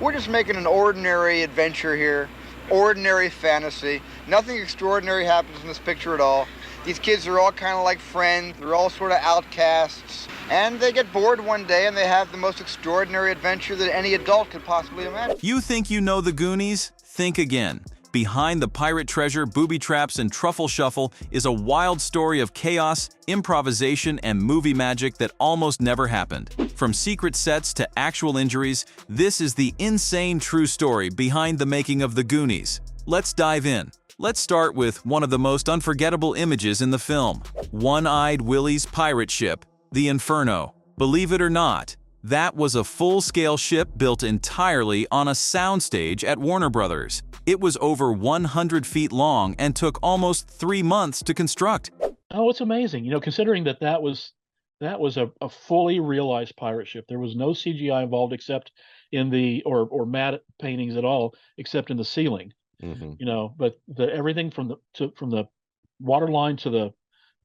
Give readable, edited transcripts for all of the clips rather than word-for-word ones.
We're just making an ordinary adventure here, ordinary fantasy. Nothing extraordinary happens in this picture at all. These kids are all kind of like friends. They're all sort of outcasts. And they get bored one day and they have the most extraordinary adventure that any adult could possibly imagine. You think you know the Goonies? Think again. Behind the pirate treasure, booby traps, and truffle shuffle is a wild story of chaos, improvisation, and movie magic that almost never happened. From secret sets to actual injuries, this is the insane true story behind the making of the Goonies. Let's dive in. Let's start with one of the most unforgettable images in the film. One-Eyed Willie's pirate ship, the Inferno. Believe it or not, that was a full-scale ship built entirely on a soundstage at Warner Brothers. It was over 100 feet long and took almost 3 months to construct. Oh, it's amazing. Considering that was a fully realized pirate ship. There was no CGI involved except in the or matte paintings at all, except in the ceiling. But everything from the water line to the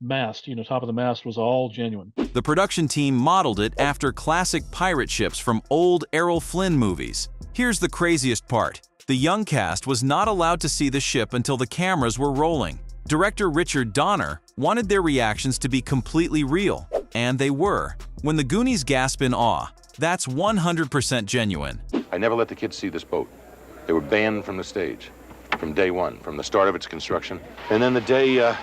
mast, top of the mast, was all genuine. The production team modeled it after classic pirate ships from old Errol Flynn movies. Here's the craziest part. The young cast was not allowed to see the ship until the cameras were rolling. Director Richard Donner wanted their reactions to be completely real, and they were. When the Goonies gasp in awe, that's 100% genuine. I never let the kids see this boat. They were banned from the stage from day one, from the start of its construction. And then the day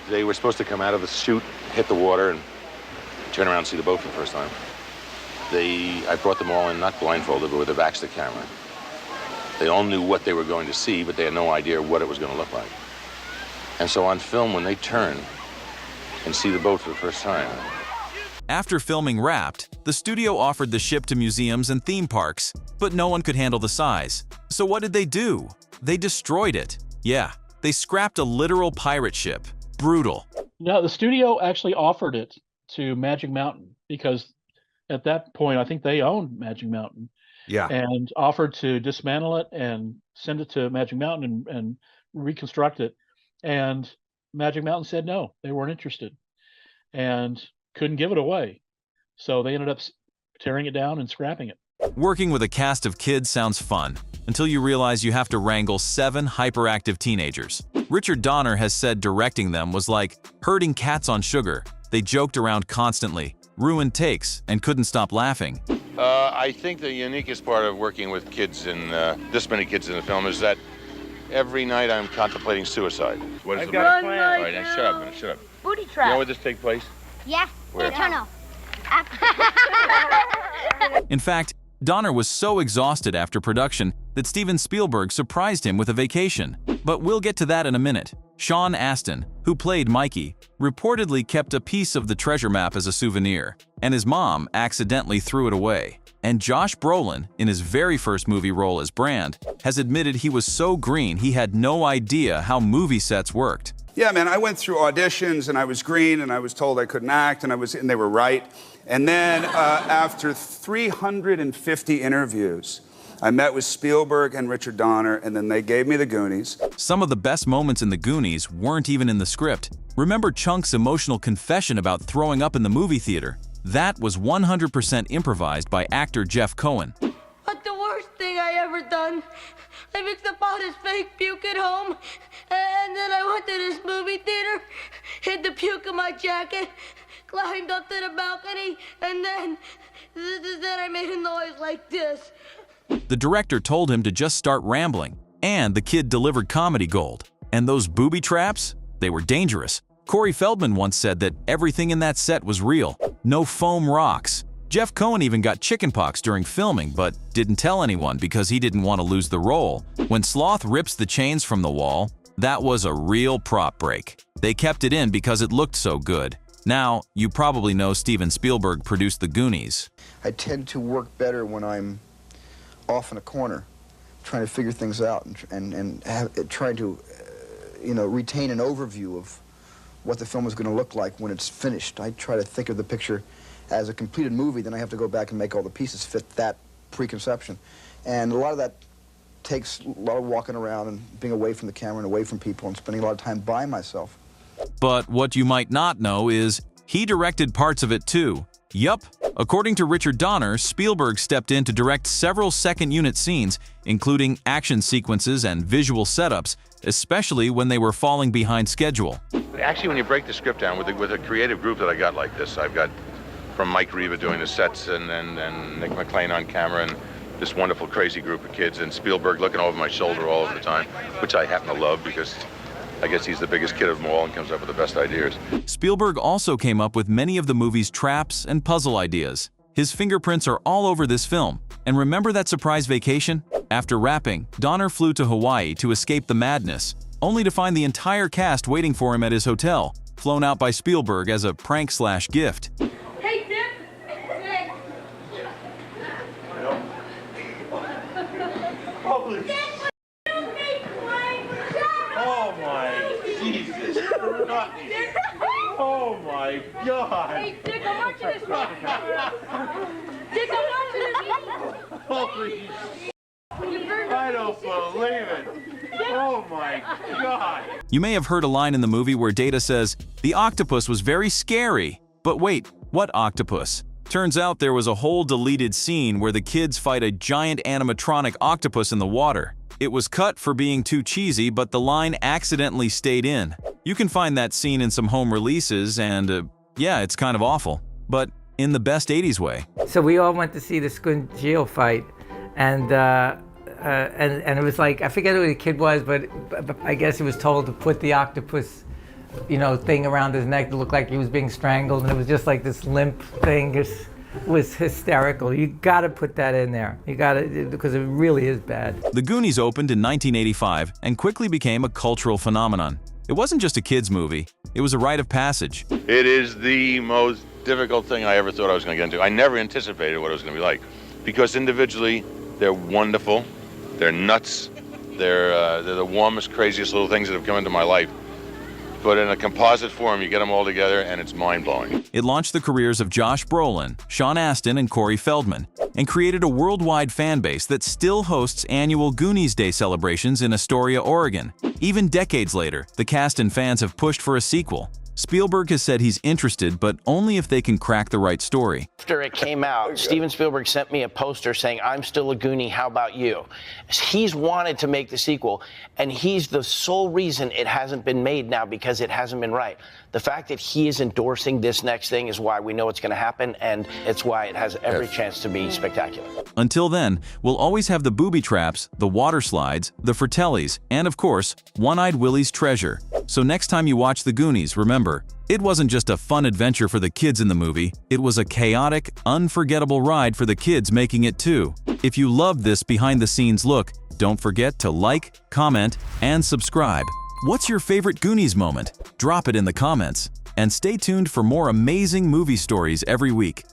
they were supposed to come out of the chute, hit the water, and turn around and see the boat for the first time, I brought them all in, not blindfolded, but with their backs to the camera. They all knew what they were going to see, but they had no idea what it was going to look like. And so on film, when they turn and see the boat for the first time. After filming wrapped, the studio offered the ship to museums and theme parks, but no one could handle the size. So what did they do? They destroyed it. Yeah, they scrapped a literal pirate ship. Brutal. No, the studio actually offered it to Magic Mountain because at that point, I think they owned Magic Mountain. Yeah. And offered to dismantle it and send it to Magic Mountain and reconstruct it. And Magic Mountain said no, they weren't interested and couldn't give it away. So they ended up tearing it down and scrapping it. Working with a cast of kids sounds fun, until you realize you have to wrangle 7 hyperactive teenagers. Richard Donner has said directing them was like herding cats on sugar. They joked around constantly, ruined takes, and couldn't stop laughing. I think the uniquest part of working with kids and this many kids in the film is that every night I'm contemplating suicide. What is I've got a plan. All right, now shut up, man, shut up. Booty You know trap. where this takes place? Yeah. Where? Tunnel. In fact, Donner was so exhausted after production that Steven Spielberg surprised him with a vacation. But we'll get to that in a minute. Sean Astin, who played Mikey, reportedly kept a piece of the treasure map as a souvenir, and his mom accidentally threw it away. And Josh Brolin, in his very first movie role as Brand, has admitted he was so green he had no idea how movie sets worked. Yeah, man, I went through auditions and I was green and I was told I couldn't act and they were right. And then after 350 interviews, I met with Spielberg and Richard Donner, and then they gave me the Goonies. Some of the best moments in the Goonies weren't even in the script. Remember Chunk's emotional confession about throwing up in the movie theater? That was 100% improvised by actor Jeff Cohen. But the worst thing I ever done, I mixed up all this fake puke at home, and then I went to this movie theater, hid the puke in my jacket, climbed up to the balcony, and then I made a noise like this. The director told him to just start rambling, and the kid delivered comedy gold. And those booby traps? They were dangerous. Corey Feldman once said that everything in that set was real. No foam rocks. Jeff Cohen even got chickenpox during filming, but didn't tell anyone because he didn't want to lose the role. When Sloth rips the chains from the wall, that was a real prop break. They kept it in because it looked so good. Now, you probably know Steven Spielberg produced the Goonies. I tend to work better when I'm off in a corner, trying to figure things out and trying to, retain an overview of what the film is going to look like when it's finished. I try to think of the picture as a completed movie, then I have to go back and make all the pieces fit that preconception. And a lot of that takes a lot of walking around and being away from the camera and away from people and spending a lot of time by myself. But what you might not know is he directed parts of it too. Yup. According to Richard Donner, Spielberg stepped in to direct several second-unit scenes, including action sequences and visual setups, especially when they were falling behind schedule. Actually, when you break the script down with a creative group that I got like this, I've got from Mike Riva doing the sets and Nick McLean on camera and this wonderful crazy group of kids and Spielberg looking over my shoulder all of the time, which I happen to love because I guess he's the biggest kid of them all and comes up with the best ideas. Spielberg also came up with many of the movie's traps and puzzle ideas. His fingerprints are all over this film. And remember that surprise vacation? After wrapping, Donner flew to Hawaii to escape the madness, only to find the entire cast waiting for him at his hotel, flown out by Spielberg as a prank/gift. Hey, Dick. Hey. Oh my Jesus Christ! Oh my God! Hey, Dick, I want you to Dick, I want you to Holy I don't believe it! Oh my God! You may have heard a line in the movie where Data says, "The octopus was very scary." But wait, what octopus? Turns out there was a whole deleted scene where the kids fight a giant animatronic octopus in the water. It was cut for being too cheesy, but the line accidentally stayed in. You can find that scene in some home releases and, yeah, it's kind of awful, but in the best 80s way. So we all went to see the Squinchio fight, and it was like, I forget who the kid was, but I guess he was told to put the octopus, you know, thing around his neck to look like he was being strangled, and it was just like this limp thing. It was hysterical. You got to put that in there. You got to, because it really is bad. The Goonies opened in 1985 and quickly became a cultural phenomenon. It wasn't just a kids' movie, it was a rite of passage. It is the most difficult thing I ever thought I was going to get into. I never anticipated what it was going to be like because individually they're wonderful, they're nuts, they're the warmest, craziest little things that have come into my life. But in a composite form, you get them all together, and it's mind-blowing. It launched the careers of Josh Brolin, Sean Astin, and Corey Feldman, and created a worldwide fan base that still hosts annual Goonies Day celebrations in Astoria, Oregon. Even decades later, the cast and fans have pushed for a sequel. Spielberg has said he's interested, but only if they can crack the right story. After it came out, Steven Spielberg sent me a poster saying, "I'm still a Goonie, how about you?" He's wanted to make the sequel, and he's the sole reason it hasn't been made now because it hasn't been right. The fact that he is endorsing this next thing is why we know it's going to happen, and it's why it has every chance to be spectacular. Until then, we'll always have the booby traps, the water slides, the Fratellis, and of course, One-Eyed Willie's treasure. So next time you watch The Goonies, remember, it wasn't just a fun adventure for the kids in the movie, it was a chaotic, unforgettable ride for the kids making it too. If you loved this behind-the-scenes look, don't forget to like, comment, and subscribe. What's your favorite Goonies moment? Drop it in the comments. And stay tuned for more amazing movie stories every week.